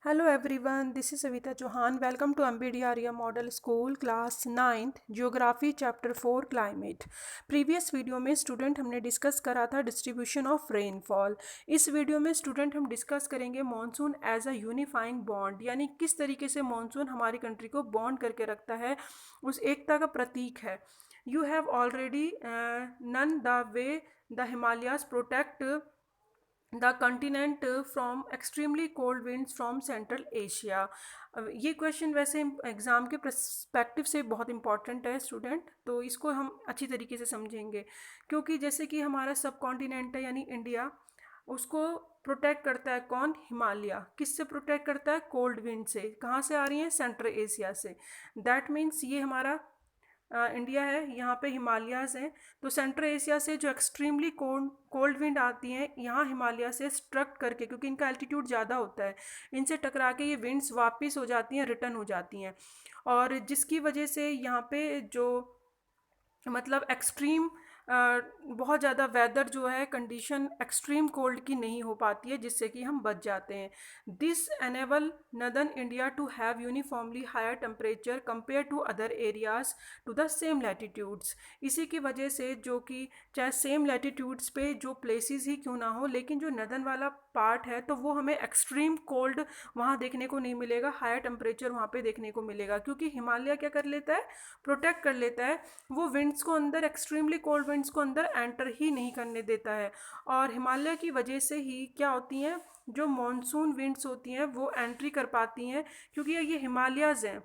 Hello everyone, this is Savita Chauhan. Welcome to MBDREA Model School Class 9th Geography Chapter 4 Climate. Previous video में student हमने discuss करा था distribution of rainfall. इस video में student हम discuss करेंगे monsoon as a unifying bond, यानी किस तरीके से मॉनसून हमारी कंट्री को बॉन्ड करके रखता है, उस एकता का प्रतीक है. You have already known the way the Himalayas protect the continent from extremely cold winds from central Asia. ये क्वेश्चन वैसे एग्ज़ाम के परस्पेक्टिव से बहुत इंपॉर्टेंट है स्टूडेंट, तो इसको हम अच्छी तरीके से समझेंगे. क्योंकि जैसे कि हमारा सब कॉन्टिनेंट है यानी इंडिया, उसको प्रोटेक्ट करता है कौन? हिमालय. किससे प्रोटेक्ट करता है? कोल्ड विंड से. कहाँ से आ रही हैं? सेंट्रल एशिया से. दैट मीन्स ये हमारा इंडिया है, यहाँ पे हिमालयाज़ हैं. तो सेंट्रल एशिया से जो एक्सट्रीमली कोल्ड विंड आती हैं यहाँ हिमालय से स्ट्रक करके, क्योंकि इनका एल्टीट्यूड ज़्यादा होता है, इनसे टकरा के ये विंड्स वापस हो जाती हैं, रिटर्न हो जाती हैं. और जिसकी वजह से यहाँ पे जो मतलब एक्सट्रीम बहुत ज़्यादा वेदर जो है कंडीशन एक्सट्रीम कोल्ड की नहीं हो पाती है, जिससे कि हम बच जाते हैं. This enable northern India to have uniformly higher temperature compare to other areas to the same latitudes. इसी की वजह से जो कि चाहे सेम लैटिट्यूड्स पे जो प्लेसेस ही क्यों ना हो, लेकिन जो नदर्न वाला पार्ट है तो वो हमें एक्सट्रीम कोल्ड वहाँ देखने को नहीं मिलेगा, हायर टेम्परेचर वहाँ पे देखने को मिलेगा. क्योंकि हिमालय क्या कर लेता है? प्रोटेक्ट कर लेता है. वो विंड्स को अंदर, एक्सट्रीमली कोल्ड विंड्स को अंदर एंटर ही नहीं करने देता है. और हिमालय की वजह से ही क्या होती हैं, जो मॉनसून विंड्स होती हैं वो एंट्री कर पाती हैं, क्योंकि ये हिमालयाज़ हैं.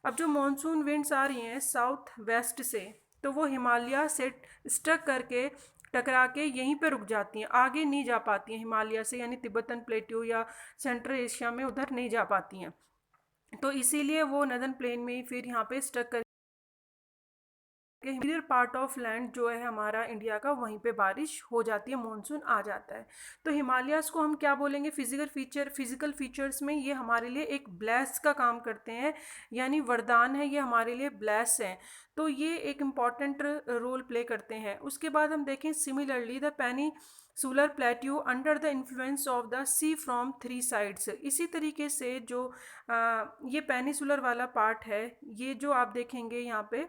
अब जो मॉनसून विंड्स आ रही हैं साउथ वेस्ट से, तो वो हिमालय से स्टक करके टकरा के यहीं पे रुक जाती हैं, आगे नहीं जा पाती हैं हिमालय से, यानी तिब्बतन प्लेट्यू या सेंट्रल एशिया में उधर नहीं जा पाती हैं. तो इसीलिए वो नदर्न प्लेन में ही फिर यहाँ पे स्टक कर इंटीरियर पार्ट ऑफ लैंड जो है हमारा इंडिया का, वहीं पे बारिश हो जाती है, मानसून आ जाता है. तो हिमालयाज़ को हम क्या बोलेंगे? फिजिकल फीचर्स में ये हमारे लिए एक ब्लेस का काम करते हैं, यानी वरदान है, ये हमारे लिए ब्लेस हैं. तो ये एक इम्पॉर्टेंट रोल प्ले करते हैं. उसके बाद हम देखें similarly the peninsular plateau under the influence of the sea from three sides. इसी तरीके से जो ये पेनिनसुलर वाला पार्ट है, ये जो आप देखेंगे यहाँ पे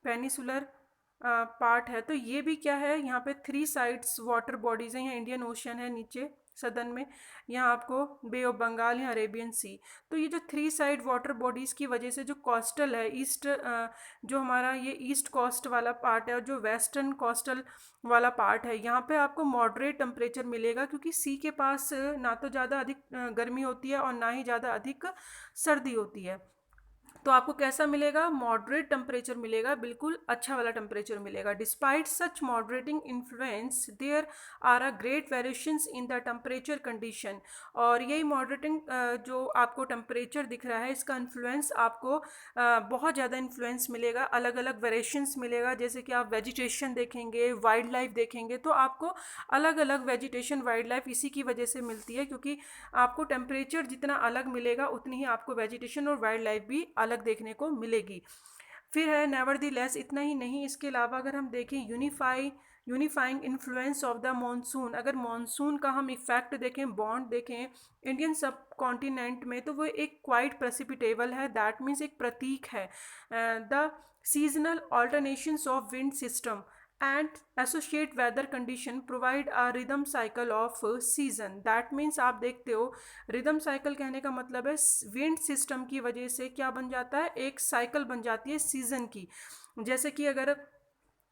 पेनिसुलर पार्ट है, तो ये भी क्या है, यहाँ पे थ्री साइड्स वाटर बॉडीज़ हैं. यहाँ इंडियन ओशन है नीचे सदन में, यहाँ आपको बे ऑफ बंगाल या अरेबियन सी. तो ये जो थ्री साइड वाटर बॉडीज़ की वजह से जो कोस्टल है ईस्ट, जो हमारा ये ईस्ट कोस्ट वाला पार्ट है और जो वेस्टर्न कोस्टल वाला पार्ट है, यहाँ पे आपको मॉडरेट टेम्परेचर मिलेगा, क्योंकि सी के पास ना तो ज़्यादा अधिक गर्मी होती है और ना ही ज़्यादा अधिक सर्दी होती है. तो आपको कैसा मिलेगा? मॉडरेट टेम्परेचर मिलेगा, बिल्कुल अच्छा वाला टेम्परेचर मिलेगा. Despite such moderating influence there are a great variations in the temperature condition. और यही मॉडरेटिंग जो आपको टेम्परेचर दिख रहा है, इसका इन्फ्लुएंस आपको बहुत ज़्यादा इन्फ्लुएंस मिलेगा, अलग अलग वेरिएशंस मिलेगा. जैसे कि आप वेजिटेशन देखेंगे, वाइल्ड लाइफ देखेंगे, तो आपको अलग अलग वेजिटेशन, वाइल्ड लाइफ इसी की वजह से मिलती है, क्योंकि आपको टेम्परेचर जितना अलग मिलेगा उतनी ही आपको वेजिटेशन और वाइल्ड लाइफ भी अलग देखने को मिलेगी. फिर है नेवर दी लेस, इतना ही नहीं, इसके अलावा अगर हम देखें unifying influence of the monsoon, अगर मानसून का हम इफेक्ट देखें, बॉन्ड देखें इंडियन सब कॉन्टिनेंट में, तो वो एक क्वाइट प्रेसिपिटेबल है. दैट मीन्स एक प्रतीक है. The seasonal alternations of wind system and associate weather condition provide a rhythm cycle of season. That means आप देखते हो, रिदम साइकिल कहने का मतलब है विंड सिस्टम की वजह से क्या बन जाता है, एक साइकिल बन जाती है सीजन की. जैसे कि अगर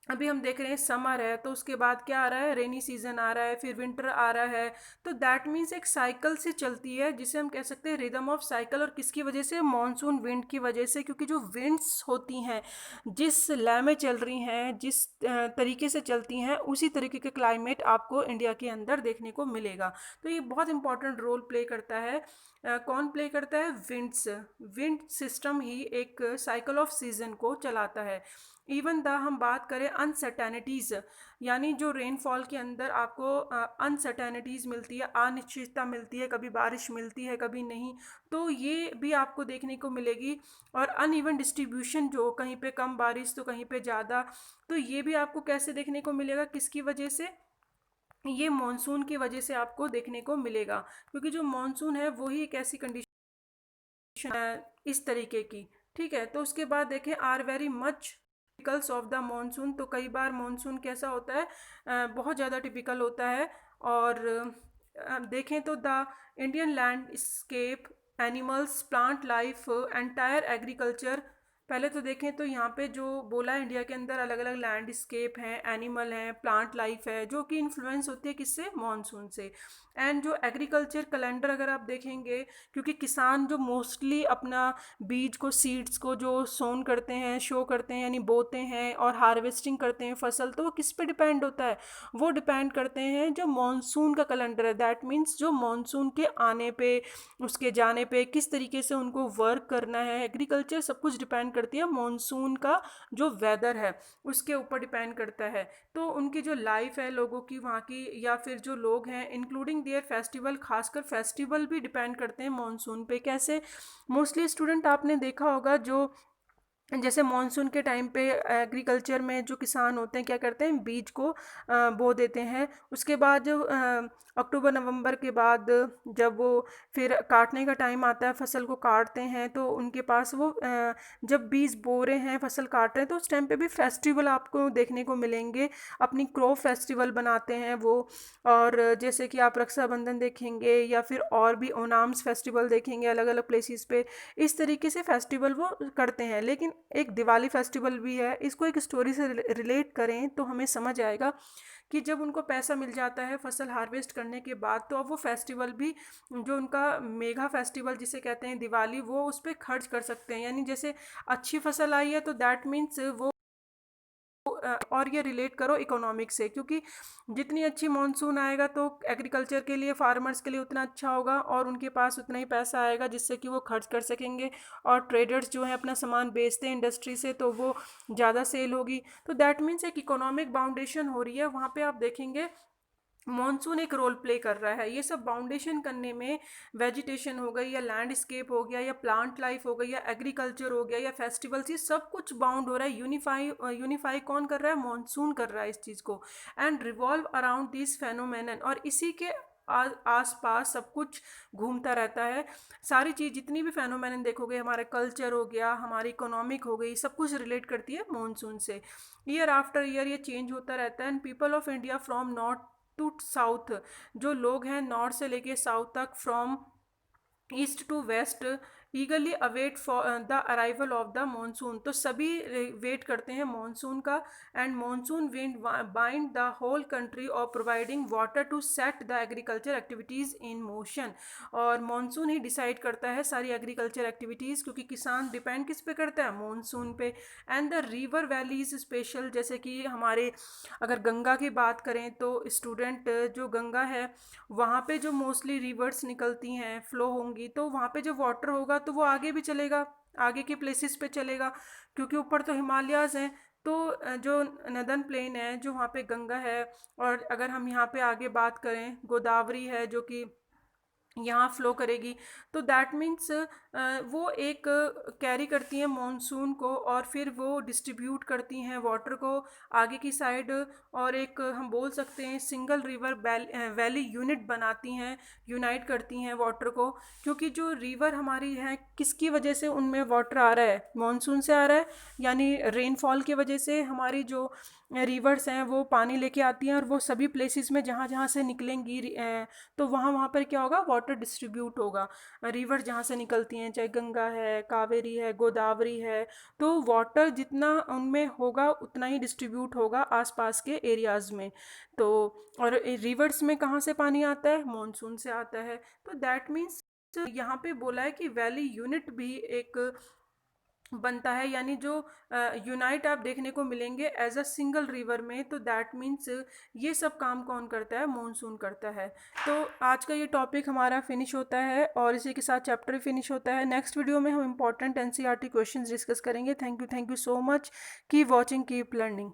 अभी हम देख रहे हैं समर है, तो उसके बाद क्या आ रहा है? रेनी सीजन आ रहा है, फिर विंटर आ रहा है. तो दैट मीन्स एक साइकिल से चलती है, जिसे हम कह सकते हैं रिदम ऑफ साइकिल. और किसकी वजह से? मॉनसून विंड की वजह से, क्योंकि जो विंड्स होती हैं जिस लय में चल रही हैं, जिस तरीके से चलती हैं, उसी तरीके के क्लाइमेट आपको इंडिया के अंदर देखने को मिलेगा. तो ये बहुत इंपॉर्टेंट रोल प्ले करता है. कौन प्ले करता है? विंड सिस्टम ही एक साइकिल ऑफ सीजन को चलाता है. इवन द हम बात करें अनसर्टेनिटीज़, यानी जो रेनफॉल के अंदर आपको अनसर्टेनिटीज़ मिलती है, अनिश्चितता मिलती है, कभी बारिश मिलती है कभी नहीं, तो ये भी आपको देखने को मिलेगी. और अनइवन डिस्ट्रीब्यूशन, जो कहीं पे कम बारिश तो कहीं पे ज़्यादा, तो ये भी आपको कैसे देखने को मिलेगा? किसकी वजह से? ये मॉनसून की वजह से आपको देखने को मिलेगा, क्योंकि जो मॉनसून है वही एक ऐसी कंडीशन इस तरीके की, ठीक है। तो उसके बाद देखें are very much typicals of the monsoon, तो कई बार मानसून कैसा होता है, बहुत ज़्यादा टिपिकल होता है। और देखें तो the Indian landscape, animals, plant life, entire agriculture. पहले तो देखें तो यहाँ पे जो बोला है इंडिया के अंदर अलग अलग लैंडस्केप हैं, एनिमल हैं, प्लांट लाइफ है, जो कि इन्फ्लुएंस होती है किससे, मानसून से। एंड जो एग्रीकल्चर कैलेंडर अगर आप देखेंगे, क्योंकि किसान जो मोस्टली अपना बीज को, सीड्स को जो सोन करते हैं, शो करते हैं, यानी बोते हैं और हार्वेस्टिंग करते हैं फसल, तो वो किस पे डिपेंड होता है, वो डिपेंड करते हैं जो मानसून का कैलेंडर है। दैट मीन्स जो मानसून के आने पे, उसके जाने पे किस तरीके से उनको वर्क करना है, एग्रीकल्चर सब कुछ डिपेंड करती है मानसून का जो वेदर है उसके ऊपर डिपेंड करता है। तो उनकी जो लाइफ है लोगों की वहाँ की, या फिर जो लोग हैं इंक्लूडिंग देयर फेस्टिवल, खासकर फेस्टिवल भी डिपेंड करते हैं मानसून पे। कैसे, मोस्टली स्टूडेंट आपने देखा होगा जो जैसे मानसून के टाइम पे एग्रीकल्चर में जो किसान होते हैं क्या करते हैं, बीज को बो देते हैं। उसके बाद जो अक्टूबर नवंबर के बाद जब वो फिर काटने का टाइम आता है, फसल को काटते हैं, तो उनके पास वो जब बीज बो रहे हैं, फसल काट रहे हैं, तो उस टाइम पे भी फेस्टिवल आपको देखने को मिलेंगे। अपनी क्रॉप फेस्टिवल बनाते हैं वो। और जैसे कि आप रक्षाबंधन देखेंगे या फिर और भी ओनाम्स फेस्टिवल देखेंगे अलग अलग प्लेसेस पे, इस तरीके से फेस्टिवल वो करते हैं। लेकिन एक दिवाली फेस्टिवल भी है, इसको एक स्टोरी से रिलेट करें तो हमें समझ आएगा कि जब उनको पैसा मिल जाता है फसल हार्वेस्ट करने के बाद, तो अब वो फेस्टिवल भी, जो उनका मेगा फेस्टिवल जिसे कहते हैं दिवाली, वो उस पर खर्च कर सकते हैं। यानी जैसे अच्छी फसल आई है तो दैट मीन्स वो और ये रिलेट करो इकोनॉमिक से, क्योंकि जितनी अच्छी मॉनसून आएगा तो एग्रीकल्चर के लिए, फार्मर्स के लिए उतना अच्छा होगा और उनके पास उतना ही पैसा आएगा जिससे कि वो खर्च कर सकेंगे। और ट्रेडर्स जो हैं अपना सामान बेचते हैं इंडस्ट्री से, तो वो ज़्यादा सेल होगी। तो दैट मीन्स एक इकोनॉमिक बाउंडेशन हो रही है वहाँ पे। आप देखेंगे मॉनसून एक रोल प्ले कर रहा है ये सब बाउंडेशन करने में। वेजिटेशन हो गई, या लैंडस्केप हो गया, या प्लांट लाइफ हो गई, या एग्रीकल्चर हो गया, या फेस्टिवल्स, ये सब कुछ बाउंड हो रहा है। यूनिफाई कौन कर रहा है, मॉनसून कर रहा है इस चीज़ को। And revolve around this phenomenon, और इसी के आस पास सब कुछ घूमता रहता है। सारी चीज़ जितनी भी फेनोमेनन देखोगे, हमारा कल्चर हो गया, हमारी इकोनॉमिक हो गई, सब कुछ रिलेट करती है मॉनसून से। ईयर आफ्टर ईयर ये चेंज होता रहता है। And people of India from north to south, जो लोग हैं नॉर्थ से लेके साउथ तक, from east to west, eagerly await for the arrival of the monsoon, तो सभी वेट करते हैं मानसून का। And monsoon wind bind the whole country और providing water to set the agriculture activities in motion, और monsoon ही decide करता है सारी एग्रीकल्चर एक्टिविटीज़, क्योंकि किसान डिपेंड किस पे करता है, मानसून पे। And the river valleys special, जैसे कि हमारे अगर गंगा की बात करें तो स्टूडेंट, जो गंगा है वहाँ पे जो मोस्टली रिवर्स निकलती हैं, फ्लो होंगी, तो वहाँ पे जो वाटर होगा तो वो आगे भी चलेगा, आगे के प्लेसेस पे चलेगा, क्योंकि ऊपर तो हिमालयाज़ हैं। तो जो नदन प्लेन है जो वहाँ पे गंगा है, और अगर हम यहाँ पे आगे बात करें गोदावरी है जो कि यहाँ फ्लो करेगी, तो दैट मीन्स वो एक कैरी करती हैं मॉनसून को, और फिर वो डिस्ट्रीब्यूट करती हैं वाटर को आगे की साइड। और एक हम बोल सकते हैं सिंगल रिवर वैली यूनिट बनाती हैं, यूनाइट करती हैं वाटर को। क्योंकि जो रिवर हमारी है किसकी वजह से उनमें वाटर आ रहा है, मॉनसून से आ रहा है, यानी रेनफॉल की वजह से हमारी जो रिवर्स हैं वो पानी लेके आती हैं, और वो सभी प्लेसेस में जहाँ जहाँ से निकलेंगी तो वहाँ वहाँ पर क्या होगा, वाटर डिस्ट्रीब्यूट होगा। रिवर जहाँ से निकलती हैं, चाहे गंगा है, कावेरी है, गोदावरी है, तो वाटर जितना उनमें होगा उतना ही डिस्ट्रीब्यूट होगा आसपास के एरियाज़ में। तो और रिवर्स में कहाँ से पानी आता है, मॉनसून से आता है। तो दैट मीन्स यहाँ पे बोला है कि वैली यूनिट भी एक बनता है, यानी जो यूनाइट आप देखने को मिलेंगे एज अ सिंगल रिवर में। तो दैट मीन्स ये सब काम कौन करता है, मॉनसून करता है। तो आज का ये टॉपिक हमारा फिनिश होता है और इसी के साथ चैप्टर फिनिश होता है। नेक्स्ट वीडियो में हम इंपॉर्टेंट एनसीईआरटी क्वेश्चंस डिस्कस करेंगे। Thank you so much. Keep watching, keep learning.